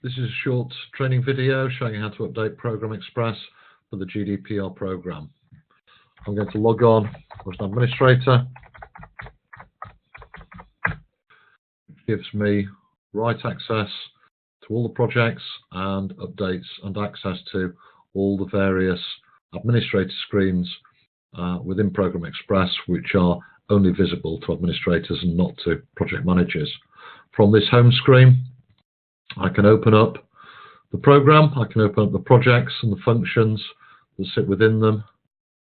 This is a short training video showing you how to update Program Express for the GDPR program. I'm going to log on as an administrator, which gives me right access to all the projects and updates and access to all the various administrator screens within Program Express, which are only visible to administrators and not to project managers. From this home screen, I can open up the program, I can open up the projects and the functions that sit within them,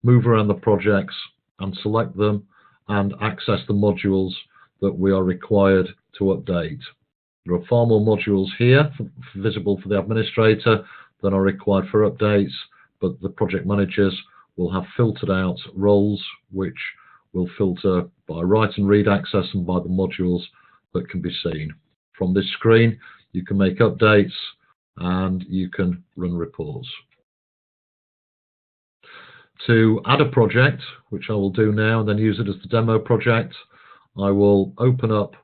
move around the projects and select them and access the modules that we are required to update. There are far more modules here visible for the administrator than are required for updates, but the project managers will have filtered out roles which will filter by write and read access and by the modules that can be seen. From this screen, you can make updates and you can run reports. To add a project, which I will do now and then use it as the demo project, I will open up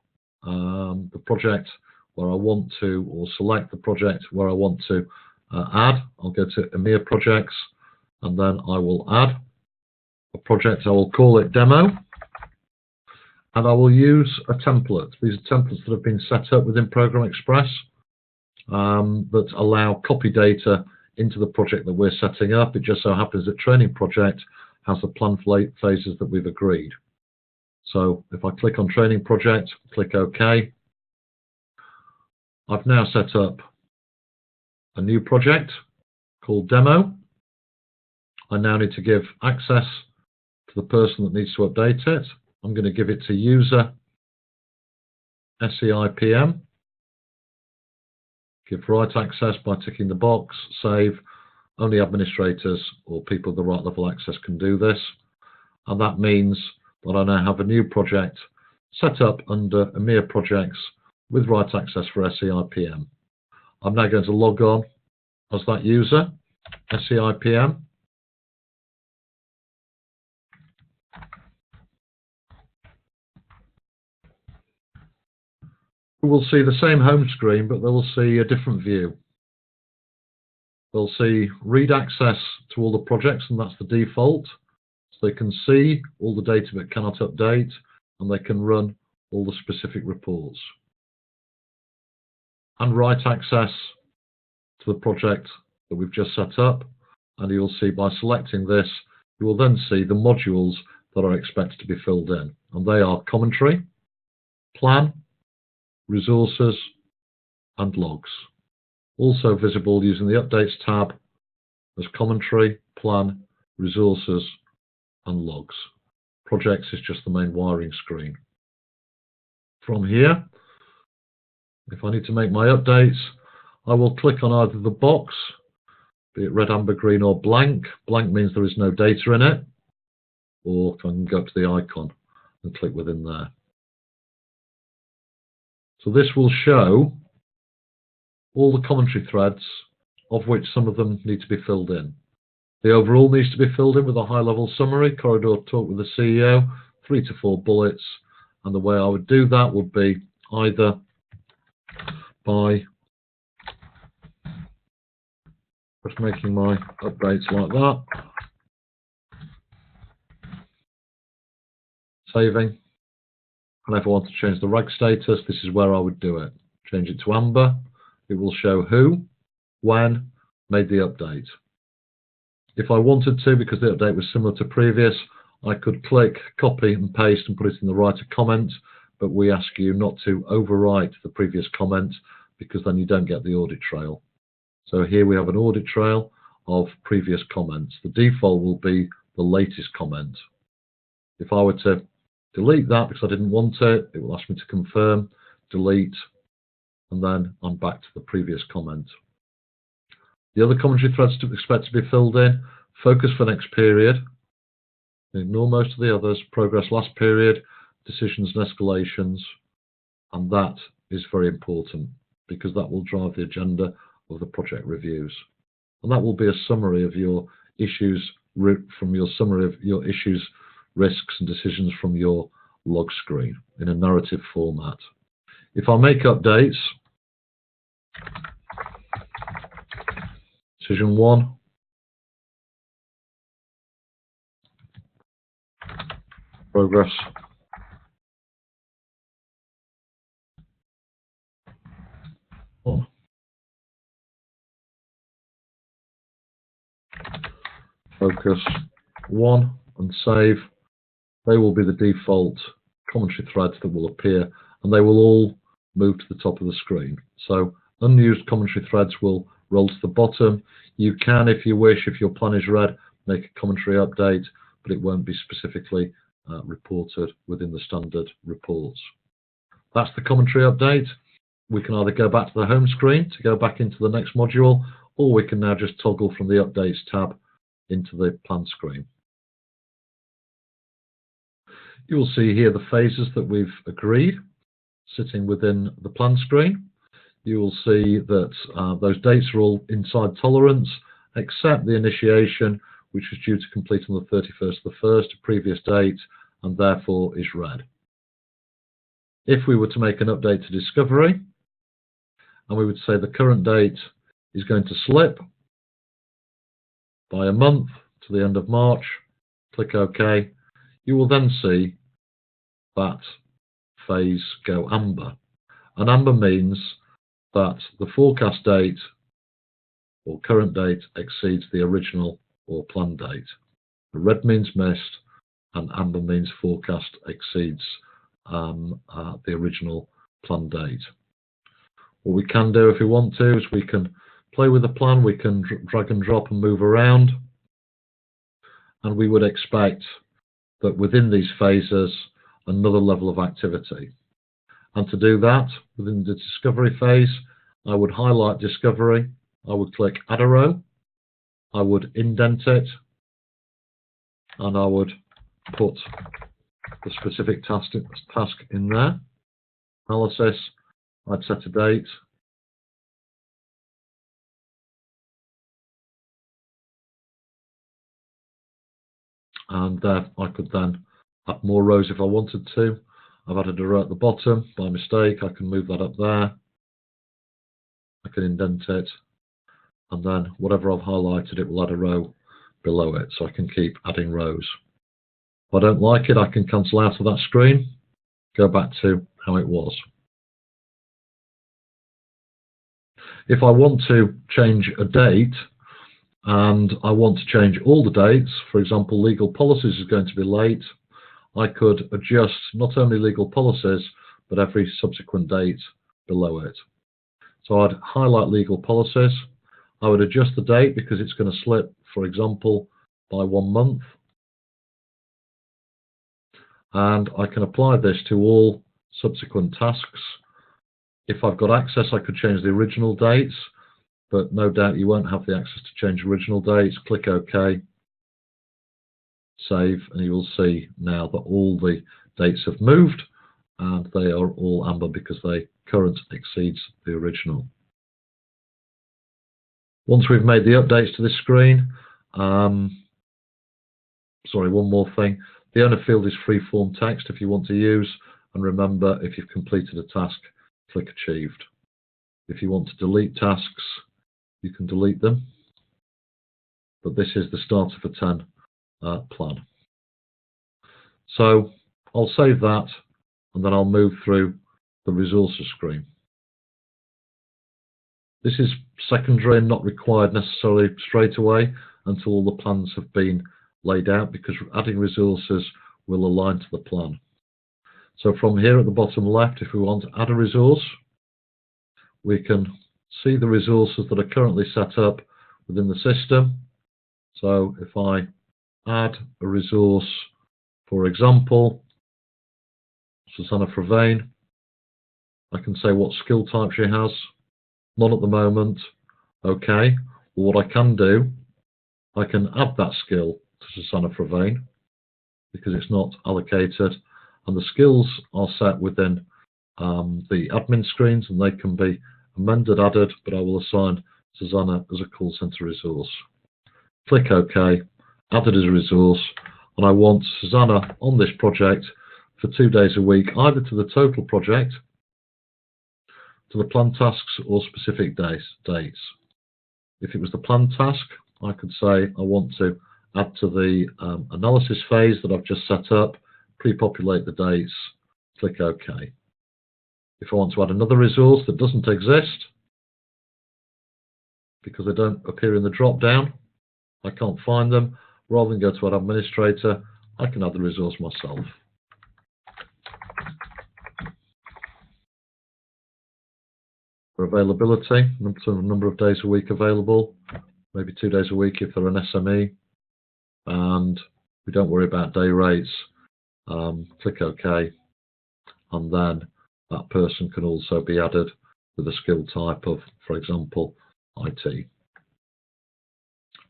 the project where I want to, or select the project where I want to add. I'll go to EMEA projects and then I will add a project. I will call it demo. And I will use a template. These are templates that have been set up within Program Express that allow copy data into the project that we're setting up. It just so happens that Training Project has the planned phases that we've agreed. So if I click on Training Project, click OK, I've now set up a new project called Demo. I now need to give access to the person that needs to update it. I'm going to give it to user SEIPM. Give right access by ticking the box, save. Only administrators or people with the right level access can do this. And that means that I now have a new project set up under EMEA projects with right access for SEIPM. I'm now going to log on as that user, SEIPM. Will see the same home screen, but they will see a different view. They'll see read access to all the projects, and that's the default. So they can see all the data but cannot update, and they can run all the specific reports. And write access to the project that we've just set up, and you'll see by selecting this, you will then see the modules that are expected to be filled in. And they are commentary, plan, resources and logs, also visible using the Updates tab as commentary, plan, resources and logs. Projects is just the main wiring screen. From here, if I need to make my updates, I will click on either the box, be it red, amber, green or blank. Blank means there is no data in it, or I can go up to the icon and click within there. So this will show all the commentary threads, of which some of them need to be filled in. The overall needs to be filled in with a high-level summary, corridor talk with the CEO, 3 to 4 bullets, and the way I would do that would be either by just making my updates like that, saving. And if I want to change the rag status, this is where I would do it. Change it to amber. It will show who, when, made the update. If I wanted to, because the update was similar to previous, I could click, copy and paste and put it in the writer comment, but we ask you not to overwrite the previous comment because then you don't get the audit trail. So here we have an audit trail of previous comments. The default will be the latest comment. If I were to delete that because I didn't want it, it will ask me to confirm, delete, and then I'm back to the previous comment. The other commentary threads to expect to be filled in, focus for next period, ignore most of the others, progress last period, decisions and escalations, and that is very important because that will drive the agenda of the project reviews. And that will be a summary of your issues from your summary of your issues, risks and decisions from your log screen in a narrative format. If I make updates, Decision 1. Progress. Focus 1 and save. They will be the default commentary threads that will appear, and they will all move to the top of the screen. So unused commentary threads will roll to the bottom. You can, if you wish, if your plan is red, make a commentary update, but it won't be specifically reported within the standard reports. That's the commentary update. We can either go back to the home screen to go back into the next module, or we can now just toggle from the Updates tab into the plan screen. You will see here the phases that we've agreed sitting within the plan screen. You will see that those dates are all inside tolerance, except the initiation, which was due to complete on the 31st of the 1st, a previous date, and therefore is red. If we were to make an update to discovery, and we would say the current date is going to slip by a month to the end of March, click OK, you will then see that phase go amber. And amber means that the forecast date or current date exceeds the original or planned date. The red means missed, and amber means forecast exceeds the original planned date. What we can do if we want to is we can play with the plan, we can drag and drop and move around, and we would expect that within these phases another level of activity. And to do that, within the discovery phase, I would highlight discovery, I would click add a row, I would indent it, and I would put the specific task in there. Analysis, I'd set a date. And I could then add more rows if I wanted to. I've added a row at the bottom by mistake. I can move that up there. I can indent it. And then whatever I've highlighted, it will add a row below it. So I can keep adding rows. If I don't like it, I can cancel out of that screen, go back to how it was. If I want to change a date, and I want to change all the dates, for example, legal policies is going to be late, I could adjust not only legal policies, but every subsequent date below it. So I'd highlight legal policies. I would adjust the date because it's going to slip, for example, by 1 month. And I can apply this to all subsequent tasks. If I've got access, I could change the original dates, but no doubt you won't have the access to change original dates. Click OK, save, and you will see now that all the dates have moved and they are all amber because the current exceeds the original. Once we've made the updates to this screen, sorry, one more thing. The owner field is free-form text if you want to use, and remember, if you've completed a task, click Achieved. If you want to delete tasks, you can delete them, but this is the starter for 10 plan. So I'll save that, and then I'll move through the resources screen. This is secondary and not required necessarily straight away until all the plans have been laid out, because adding resources will align to the plan. So from here at the bottom left, if we want to add a resource, we can see the resources that are currently set up within the system. So if I add a resource, for example, Susanna Fravane, I can say what skill type she has. None at the moment. Okay. Well, what I can do, I can add that skill to Susanna Fravane because it's not allocated, and the skills are set within the admin screens, and they can be amended, added, but I will assign Susanna as a call center resource. Click OK, added as a resource, and I want Susanna on this project for 2 days a week, either to the total project, to the planned tasks, or specific dates. If it was the plan task, I could say I want to add to the analysis phase that I've just set up, pre-populate the dates, click OK. If I want to add another resource that doesn't exist, because they don't appear in the drop-down, I can't find them, rather than go to Add Administrator, I can add the resource myself. For availability, number of days a week available, maybe 2 days a week if they're an SME, and we don't worry about day rates. Click OK, and then that person can also be added with a skill type of, for example, IT,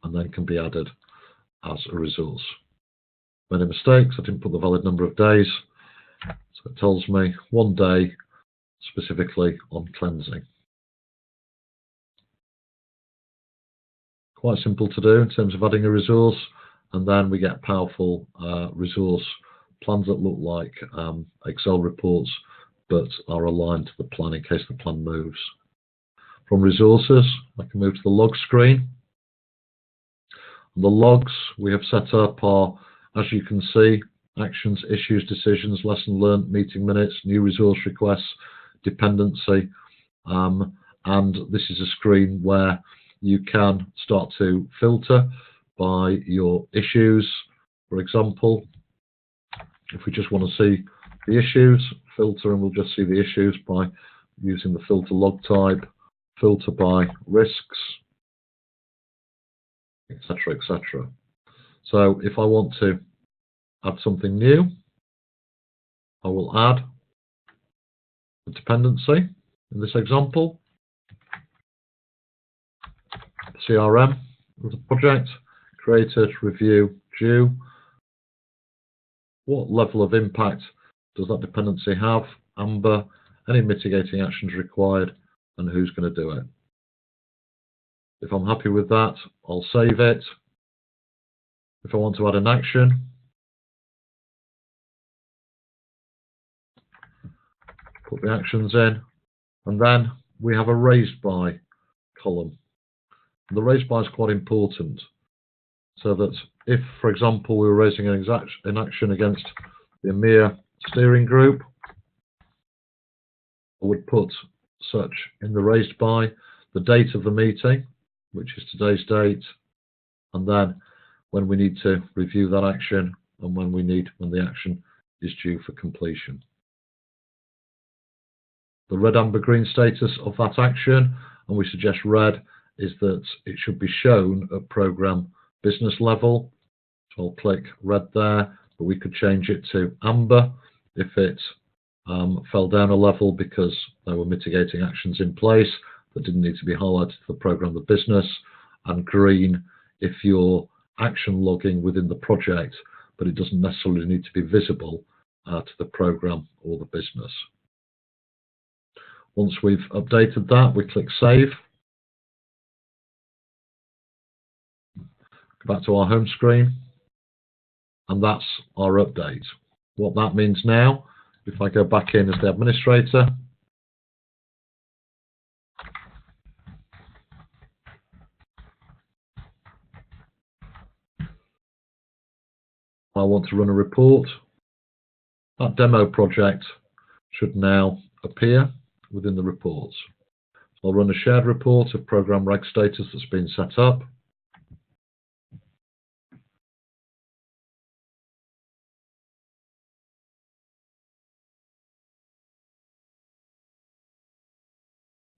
and then can be added as a resource. Made a mistake, I didn't put the valid number of days, so it tells me 1 day specifically on cleansing. Quite simple to do in terms of adding a resource, and then we get powerful resource plans that look like Excel reports but are aligned to the plan in case the plan moves. From resources, I can move to the log screen. And the logs we have set up are, as you can see, actions, issues, decisions, lesson learned, meeting minutes, new resource requests, dependency, and this is a screen where you can start to filter by your issues. For example, if we just want to see the issues, filter, and we'll just see the issues by using the filter log type, filter by risks, etc., etc. So if I want to add something new, I will add the dependency in this example, CRM of the project, created, review, due. What level of impact does that dependency have? Amber, any mitigating actions required, and who's going to do it. If I'm happy with that, I'll save it. If I want to add an action, put the actions in, and then we have a raised by column. The raised by is quite important, so that if, for example, we were raising an action against the EMEA steering group, I would put such in the raised by, the date of the meeting, which is today's date, and then when we need to review that action and when the action is due for completion. The red, amber, green status of that action, and we suggest red, is that it should be shown at program business level. So I'll click red there, but we could change it to amber if it fell down a level because there were mitigating actions in place that didn't need to be highlighted to the program, the business, and green if you're action logging within the project, but it doesn't necessarily need to be visible to the program or the business. Once we've updated that, we click Save. Go back to our home screen, and that's our update. What that means now, if I go back in as the administrator, I want to run a report, that demo project should now appear within the reports. So I'll run a shared report of program reg status that's been set up.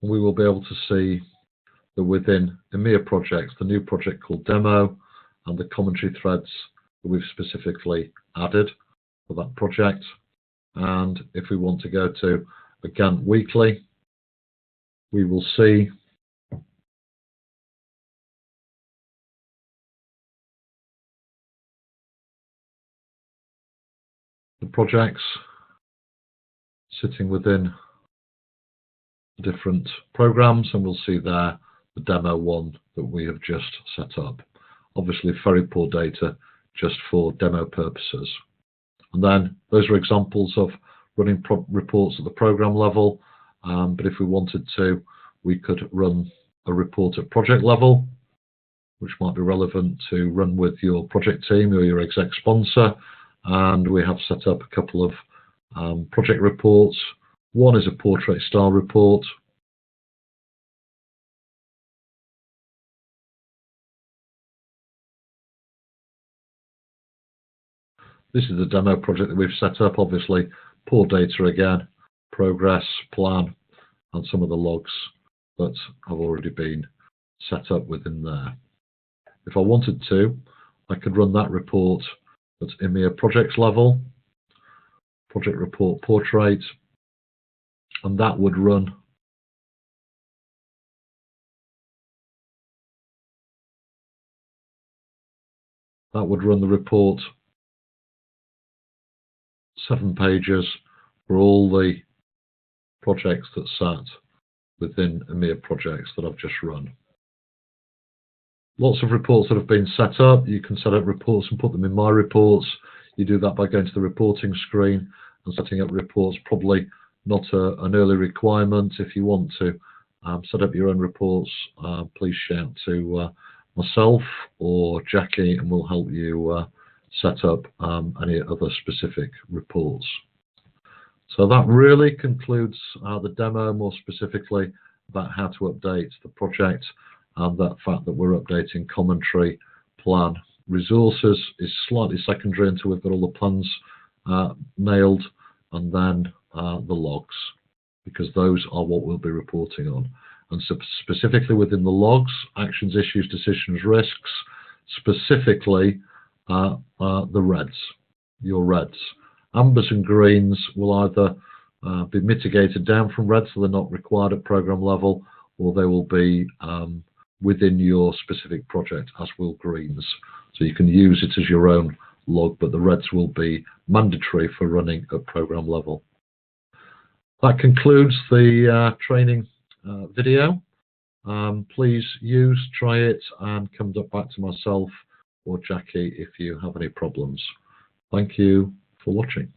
We will be able to see that within EMEA projects, the new project called Demo, and the commentary threads that we've specifically added for that project. And if we want to go to a Gantt weekly, we will see the projects sitting within different programs, and we'll see there the demo one that we have just set up. Obviously very poor data just for demo purposes. And then those are examples of running reports at the program level, but if we wanted to, we could run a report at project level, which might be relevant to run with your project team or your exec sponsor. And we have set up a couple of project reports. One is a portrait style report. This is the demo project that we've set up. Obviously, poor data again, progress, plan, and some of the logs that have already been set up within there. If I wanted to, I could run that report at EMEA projects level, project report portrait, and that would run the report 7 pages for all the projects that sat within EMEA projects that I've just run. Lots of reports that have been set up. You can set up reports and put them in My Reports. You do that by going to the reporting screen and setting up reports. Probably not an early requirement. If you want to set up your own reports, please shout to myself or Jackie, and we'll help you set up any other specific reports. So that really concludes the demo, more specifically about how to update the project, and that fact that we're updating commentary, plan, resources is slightly secondary until we've got all the plans nailed, and then the logs, because those are what we'll be reporting on. And so specifically within the logs, actions, issues, decisions, risks, specifically the reds, your reds. Ambers and greens will either be mitigated down from red, so they're not required at program level, or they will be within your specific project, as will greens. So you can use it as your own log, but the reds will be mandatory for running at program level. That concludes the training video. Please try it, and come back to myself or Jackie if you have any problems. Thank you for watching.